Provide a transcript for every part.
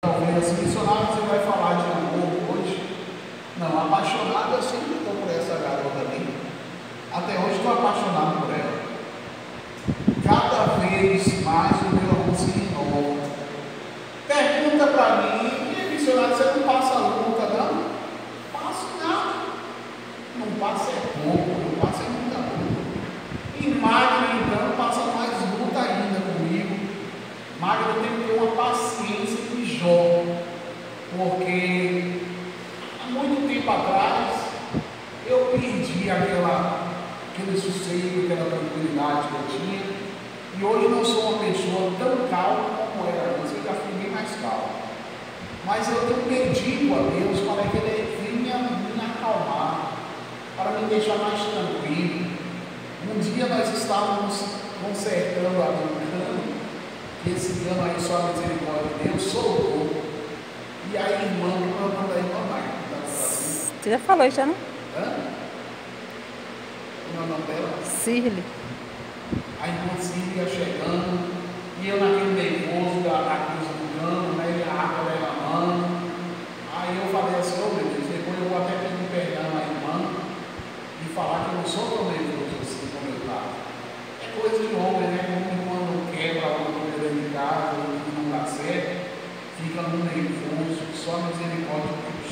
Talvez missionário você vai falar de amor hoje. Não, apaixonado eu sempre estou por essa garota ali. Até hoje estou apaixonado por ela. Cada vez mais o meu amor se renova. Pergunta para mim, missionário, você não passa luta, não? Passo nada. Não passa é pouco, não passa é muita luta. E Magno, então, passa mais luta ainda comigo. Magno tem que ter uma paciência de Jó, porque há muito tempo atrás eu perdi aquele sossego, aquela tranquilidade que eu tinha, e hoje não sou uma pessoa tão calma como era antes, eu já fui bem mais calmo. Mas eu tenho pedido a Deus para que Ele venha me acalmar, para me deixar mais tranquilo. Um dia nós estávamos consertando a minha cama, que esse cano aí só a misericórdia de Deus soltou. E a irmã, que é o nome da irmã Magna, você já falou isso, já não? Hã? Como é o nome dela? Cirle. A irmã Cília chegando, e eu naquele nervoso da cruz do cano, né, e a água derramando. Aí eu falei assim, ô meu Deus, depois eu vou até pedir perdão à irmã e falar que eu não sou tão nervoso assim como eu estava. É coisa de homem, né? Como quando quebra alguma coisa dentro de casa, ou que não dá certo, fica no nervoso, só a misericórdia de Deus.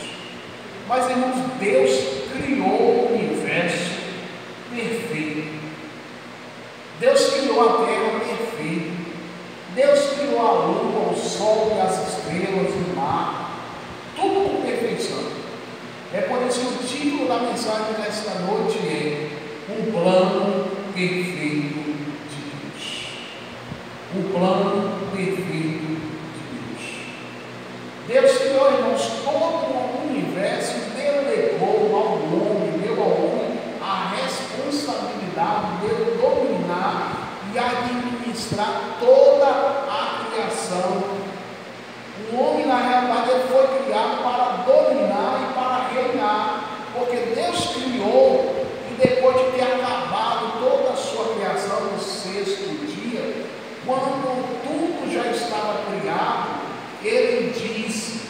Mas, irmãos, Deus criou o universo perfeito. Deus criou a terra perfeita. Deus criou a lua, o sol e as estrelas, o mar, tudo com perfeição. É por isso que o título da mensagem desta noite é um plano perfeito de Deus. Um plano perfeito de Deus. Deus criou, irmãos, todo o universo, delegou ao homem, deu ao homem a responsabilidade de dominar e administrar toda a criação. O homem, na realidade, ele foi criado para dominar e para reinar, porque Deus criou e depois de ter acabado toda a sua criação no sexto dia, quando tudo já estava criado, ele disse: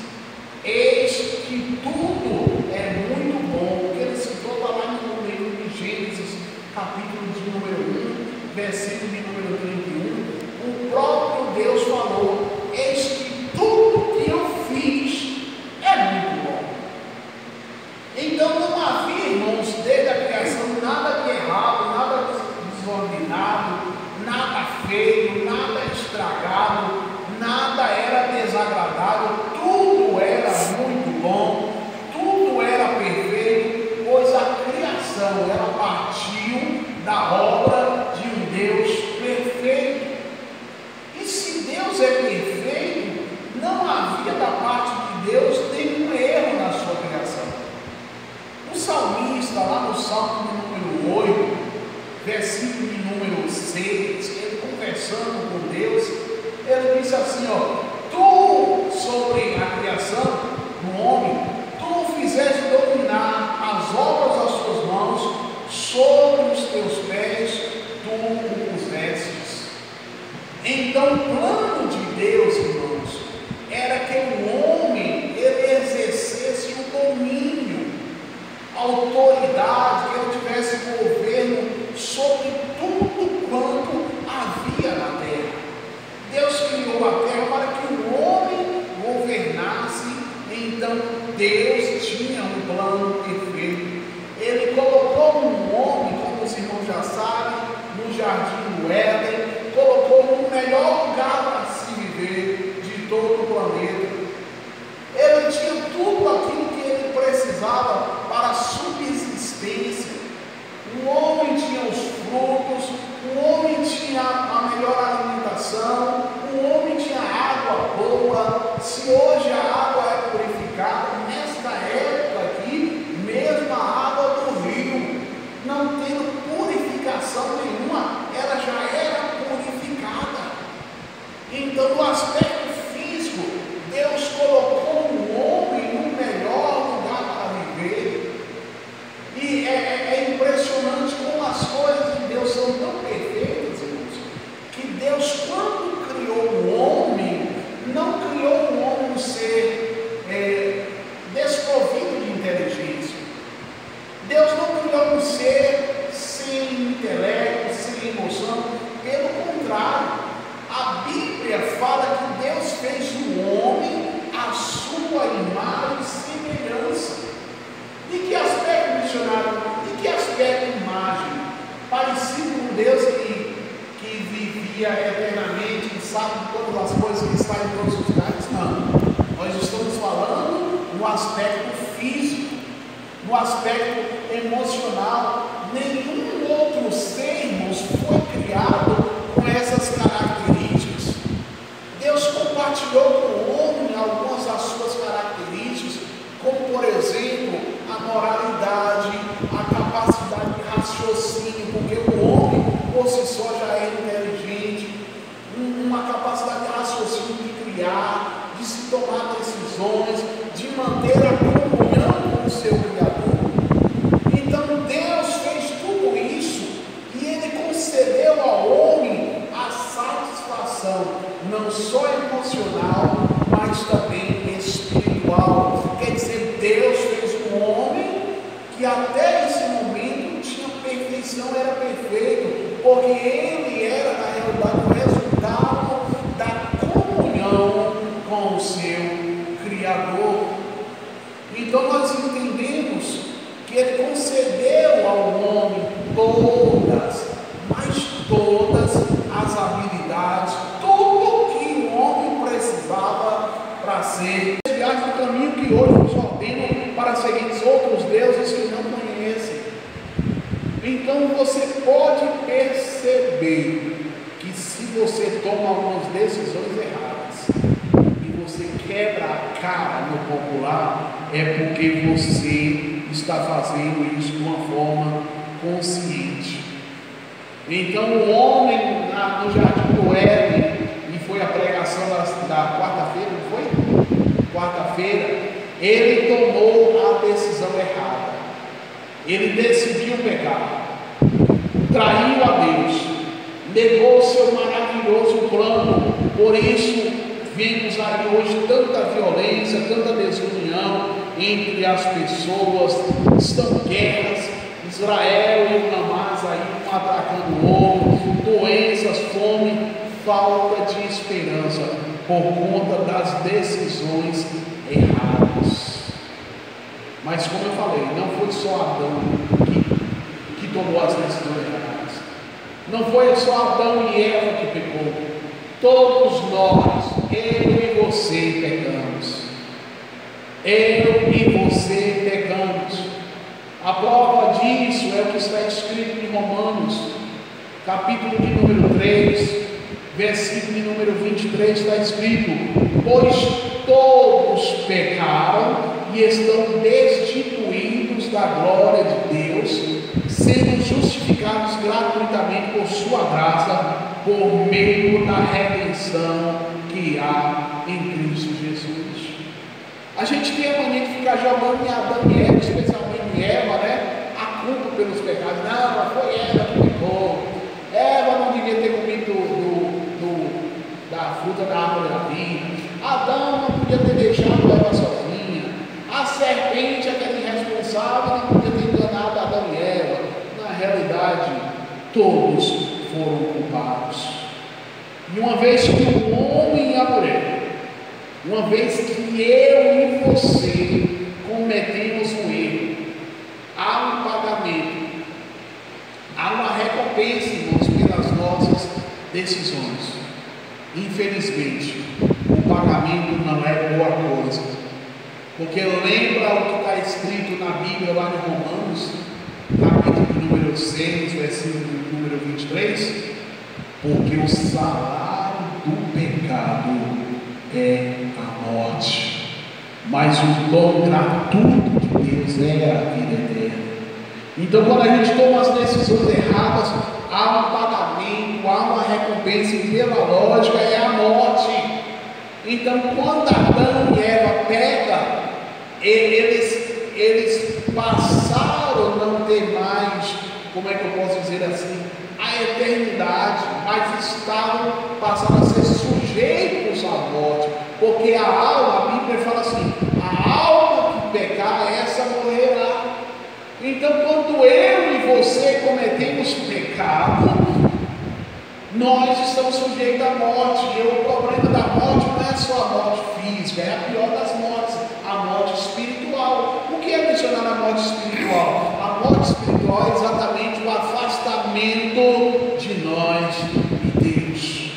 eis que tudo é muito bom, porque ele citou lá no livro de Gênesis, capítulo de número 1, versículo de número 31, o próprio Deus falou: eis que tudo que eu fiz é muito bom. Então não havia, irmãos, desde a criação, nada de errado, nada desordenado, nada feio, nada estragado, nada era desagradável, tudo era muito bom, tudo era perfeito, pois a criação ela partiu da obra de um Deus perfeito. E se Deus é perfeito, não havia da parte de Deus nenhum erro na sua criação. O salmista, lá no Salmo número 8, versículo de número 6, ele conversando com Deus, ele disse assim, tu sobre a criação do homem, tu o fizeste dominar as obras das suas mãos, sobre os teus pés tu o pusestes. Então o plano de Deus, irmãos, era que o homem ele exercesse o domínio, a autoridade, que ele tivesse governo sobre tudo quanto havia na terra. Deus criou a terra para que o homem governasse, então Deus tinha um plano perfeito. Ele colocou um homem, como os irmãos já sabem, no jardim do Éden, colocou no melhor lugar para se viver de todo o planeta. Ele tinha tudo aquilo que ele precisava para a subsistência. O homem tinha os frutos, o homem tinha a melhor alimentação, o homem tinha água boa. Se hoje a água é purificada, nesta época aqui, mesmo a água do rio, não tendo purificação nenhuma, ela já era purificada. Então, no aspecto físico, Deus no aspecto emocional. Nenhum outro sermos foi criado com essas características. Deus compartilhou com o homem algumas das suas características, como por exemplo, a moralidade, a capacidade de raciocínio, porque o homem por si só já é inteligente, uma capacidade de raciocínio, de criar, de se tomar decisões, de manter a comunhão com o seu Criador. Então Deus fez tudo isso e Ele concedeu ao homem a satisfação, não só emocional, mas também espiritual. Quer dizer, Deus fez um homem que até esse momento tinha perfeição, era perfeito, porque ele era, na realidade, o resultado da comunhão com o seu Criador. Então nós entendemos que Ele concedeu ao homem todas, mas todas as habilidades, tudo que o homem precisava para ser. Viagem no caminho que hoje nos ordenam para seguir outros deuses que não conhecem. Então você pode perceber que se você toma algumas decisões erradas e você quebra a cara no popular, é porque você está fazendo isso de uma forma consciente. Então o homem no jardim do Éden, e foi a pregação da quarta-feira, não foi? Quarta-feira, ele tomou a decisão errada. Ele decidiu pecar, traiu a Deus, negou o seu maravilhoso plano. Por isso vemos aí hoje tanta violência, tanta desunião entre as pessoas. Estão guerras, Israel e o Hamas aí um atacando o outro, doenças, fome, falta de esperança por conta das decisões erradas. Mas como eu falei, não foi só Adão que tomou as decisões erradas. Não foi só Adão e Eva que pecou. Todos nós, eu e você pecamos. Eu e você pecamos. A prova disso é o que está escrito em Romanos, capítulo de número 3, versículo de número 23, está escrito: pois todos pecaram e estão destituídos da glória de Deus, sendo justificados gratuitamente por sua graça, por meio da redenção que há em Cristo Jesus. A gente tem a mania de ficar jogando em Adão e Eva, especialmente em Eva, né? A culpa pelos pecados. Não, foi Eva que pecou. Eva não devia ter comido da fruta da árvore da vida. Adão não podia ter deixado Eva sozinha. A serpente, aquela irresponsável, não podia ter enganado Adão e Eva. Na realidade, todos foram culpados. E uma vez que o homem e a mulher, uma vez que eu e você cometemos um erro, há um pagamento, há uma recompensa, irmãos, pelas nossas decisões. Infelizmente, o pagamento não é boa coisa, porque lembra o que está escrito na Bíblia lá em Romanos, capítulo número 6, versículo número 23, porque o salário do pecado é a morte, mas o dom gratuito de Deus é a vida eterna. Então, quando a gente toma as decisões erradas, há um pagamento, há uma recompensa, e pela lógica é a morte. Então, quando Adão e Eva pecam, eles passaram a não ter mais, como é que eu posso dizer assim, a eternidade, mas passaram a ser sujeitos à morte, porque a alma, a Bíblia fala assim, a alma que pecar, essa morrerá. Então, quando eu e você cometemos pecado, nós estamos sujeitos à morte. E o problema da morte não é só a morte física, é a pior das mortes, a morte espiritual. O que é mencionar a morte espiritual? A morte espiritual é exatamente o afastamento de nós e Deus.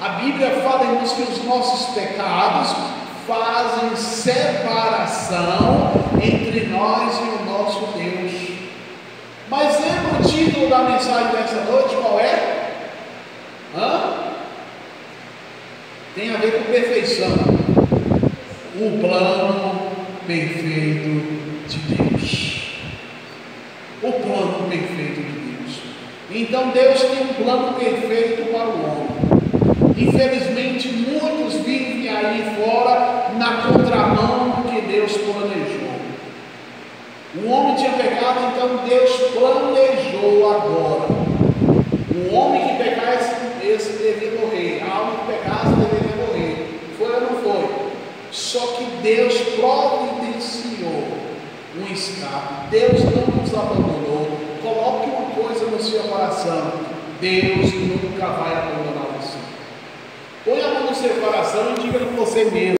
A Bíblia fala, irmãos, que os nossos pecados fazem separação separação entre nós e o nosso Deus. Mas lembra o título da mensagem dessa noite? Qual é? Tem a ver com perfeição. O plano perfeito de Deus. O plano perfeito de Deus. Então Deus tem um plano perfeito para o homem. Infelizmente muitos vivem aí fora na contramão do que Deus planejou. O homem tinha pecado, então Deus planejou agora. O homem que pecasse, esse deveria morrer. A alma que pecasse deveria morrer. Foi ou não foi? Só que Deus providenciou um escape. Deus não nos abandonou. Coloque uma coisa no seu coração: Deus nunca vai abandonar você. Põe a mão no seu coração e diga com você mesmo: